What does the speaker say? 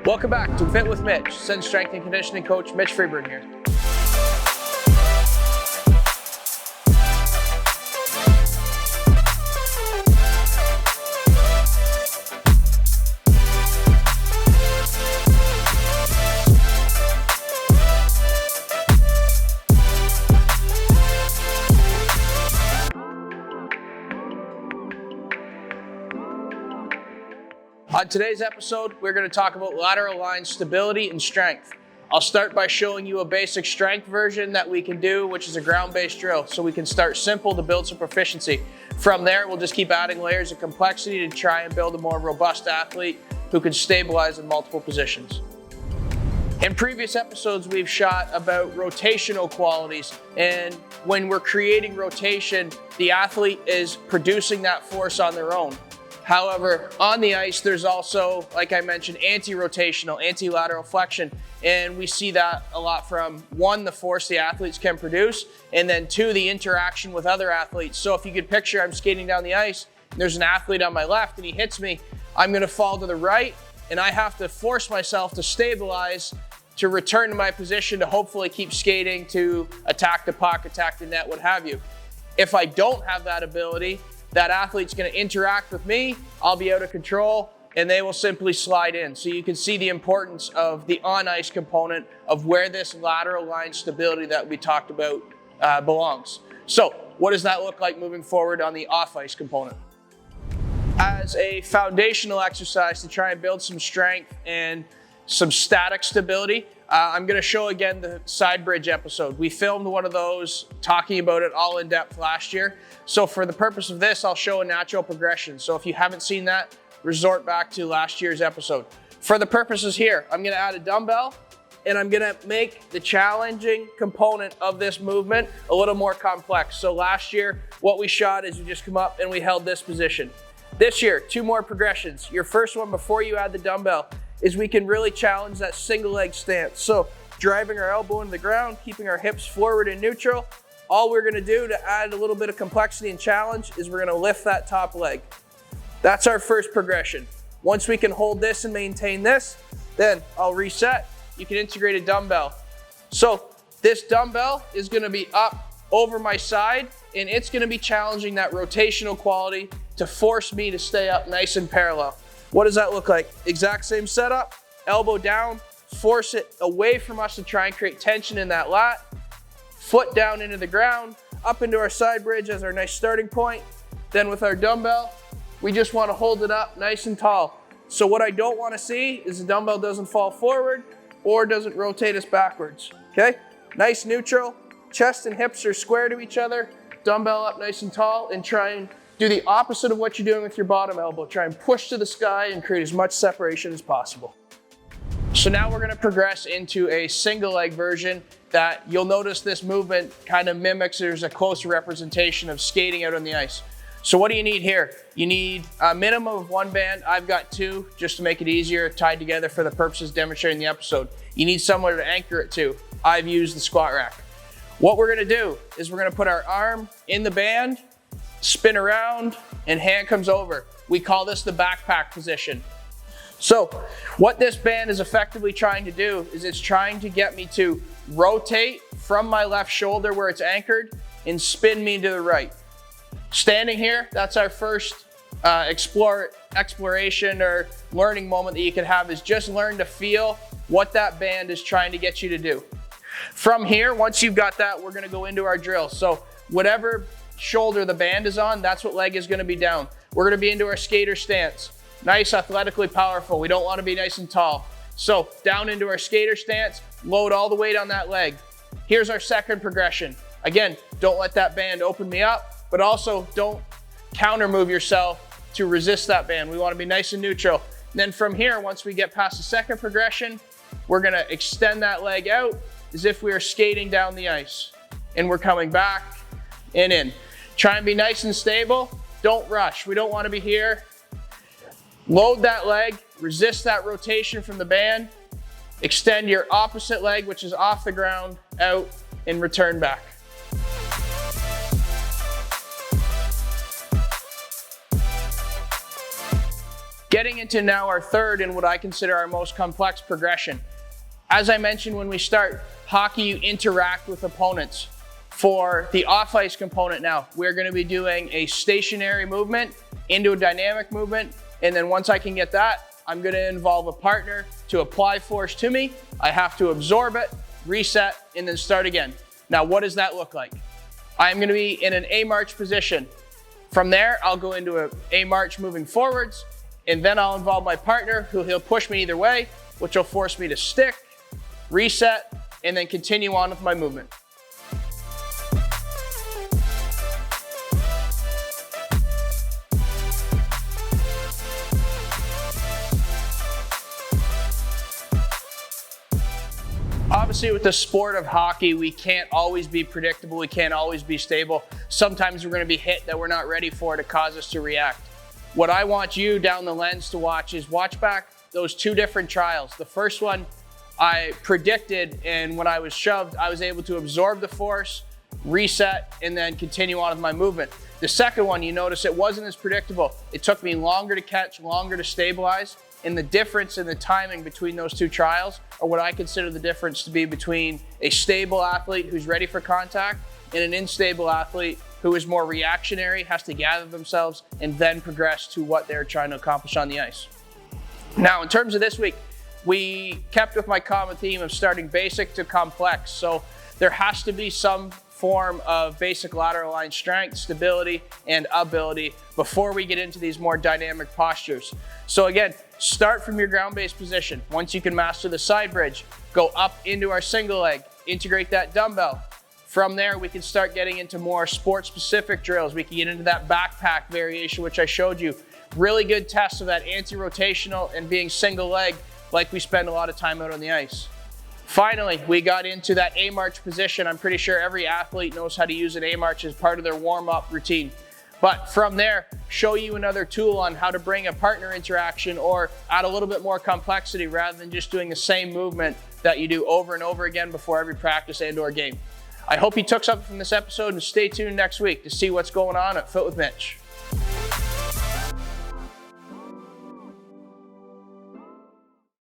Welcome back to Fit with Mitch. Ascend Strength and Conditioning Coach Mitch Freeburn here. On today's episode, we're going to talk about lateral line stability and strength. I'll start by showing you a basic strength version that we can do, which is a ground-based drill, so we can start simple to build some proficiency. From there, we'll just keep adding layers of complexity to try and build a more robust athlete who can stabilize in multiple positions. In previous episodes, we've shot about rotational qualities, and when we're creating rotation, the athlete is producing that force on their own. However, on the ice, there's also, like I mentioned, anti-rotational, anti-lateral flexion. And we see that a lot from, one, the force the athletes can produce, and then two, the interaction with other athletes. So if you could picture I'm skating down the ice, and there's an athlete on my left and he hits me, I'm gonna fall to the right, and I have to force myself to stabilize to return to my position to hopefully keep skating to attack the puck, attack the net, what have you. If I don't have that ability, that athlete's gonna interact with me, I'll be out of control, and they will simply slide in. So you can see the importance of the on-ice component of where this lateral line stability that we talked about belongs. So what does that look like moving forward on the off-ice component? As a foundational exercise to try and build some strength and some static stability, I'm gonna show again the side bridge episode. We filmed one of those talking about it all in depth last year. So for the purpose of this, I'll show a natural progression. So if you haven't seen that, resort back to last year's episode. For the purposes here, I'm gonna add a dumbbell and I'm gonna make the challenging component of this movement a little more complex. So last year, what we shot is you just come up and we held this position. This year, two more progressions. Your first one before you add the dumbbell is we can really challenge that single leg stance. So driving our elbow into the ground, keeping our hips forward and neutral. All we're gonna do to add a little bit of complexity and challenge is we're gonna lift that top leg. That's our first progression. Once we can hold this and maintain this, then I'll reset. You can integrate a dumbbell. So this dumbbell is gonna be up over my side, and it's gonna be challenging that rotational quality to force me to stay up nice and parallel. What does that look like? Exact same setup, elbow down, force it away from us to try and create tension in that lat, foot down into the ground, up into our side bridge as our nice starting point. Then with our dumbbell, we just wanna hold it up nice and tall. So what I don't wanna see is the dumbbell doesn't fall forward or doesn't rotate us backwards, okay? Nice neutral, chest and hips are square to each other, dumbbell up nice and tall, and try and do the opposite of what you're doing with your bottom elbow. Try and push to the sky and create as much separation as possible. So now we're gonna progress into a single leg version that you'll notice this movement kind of mimics, there's a closer representation of skating out on the ice. So what do you need here? You need a minimum of one band. I've got two, just to make it easier, tied together for the purposes demonstrating the episode. You need somewhere to anchor it to. I've used the squat rack. What we're gonna do is we're gonna put our arm in the band, spin around, and hand comes over. We call this the backpack position. So what this band is effectively trying to do is it's trying to get me to rotate from my left shoulder where it's anchored and spin me to the right. Standing here, that's our first exploration or learning moment that you can have, is just learn to feel what that band is trying to get you to do. From here, once you've got that, we're gonna go into our drill. So whatever shoulder the band is on, that's what leg is gonna be down. We're gonna be into our skater stance. Nice, athletically powerful. We don't wanna be nice and tall. So down into our skater stance, load all the weight on that leg. Here's our second progression. Again, don't let that band open me up, but also don't counter move yourself to resist that band. We wanna be nice and neutral. And then from here, once we get past the second progression, we're gonna extend that leg out as if we are skating down the ice. And we're coming back and in. Try and be nice and stable. Don't rush. We don't want to be here. Load that leg, resist that rotation from the band, extend your opposite leg, which is off the ground, out, and return back. Getting into now our third and what I consider our most complex progression. As I mentioned when we start, hockey, you interact with opponents. For the off-ice component now, we're going to be doing a stationary movement into a dynamic movement, and then once I can get that, I'm going to involve a partner to apply force to me. I have to absorb it, reset, and then start again. Now, what does that look like? I'm going to be in an A-march position. From there, I'll go into an A-march moving forwards, and then I'll involve my partner, who he'll push me either way, which will force me to stick, reset, and then continue on with my movement. Obviously, with the sport of hockey, we can't always be predictable. We can't always be stable. Sometimes we're going to be hit that we're not ready for to cause us to react. What I want you down the lens to watch is watch back those two different trials. The first one I predicted, and when I was shoved, I was able to absorb the force, reset, and then continue on with my movement. The second one, you notice it wasn't as predictable. It took me longer to catch, longer to stabilize. And the difference in the timing between those two trials are what I consider the difference to be between a stable athlete who's ready for contact and an unstable athlete who is more reactionary, has to gather themselves, and then progress to what they're trying to accomplish on the ice. Now, in terms of this week, we kept with my common theme of starting basic to complex. So there has to be some form of basic lateral line strength, stability, and ability before we get into these more dynamic postures. So again, start from your ground-based position. Once you can master the side bridge, go up into our single leg, integrate that dumbbell. From there, we can start getting into more sport-specific drills. We can get into that backpack variation, which I showed you. Really good tests of that anti-rotational and being single leg, like we spend a lot of time out on the ice. Finally, we got into that A-march position. I'm pretty sure every athlete knows how to use an A-march as part of their warm-up routine. But from there, show you another tool on how to bring a partner interaction or add a little bit more complexity rather than just doing the same movement that you do over and over again before every practice and/or game. I hope you took something from this episode, and stay tuned next week to see what's going on at Fit with Mitch.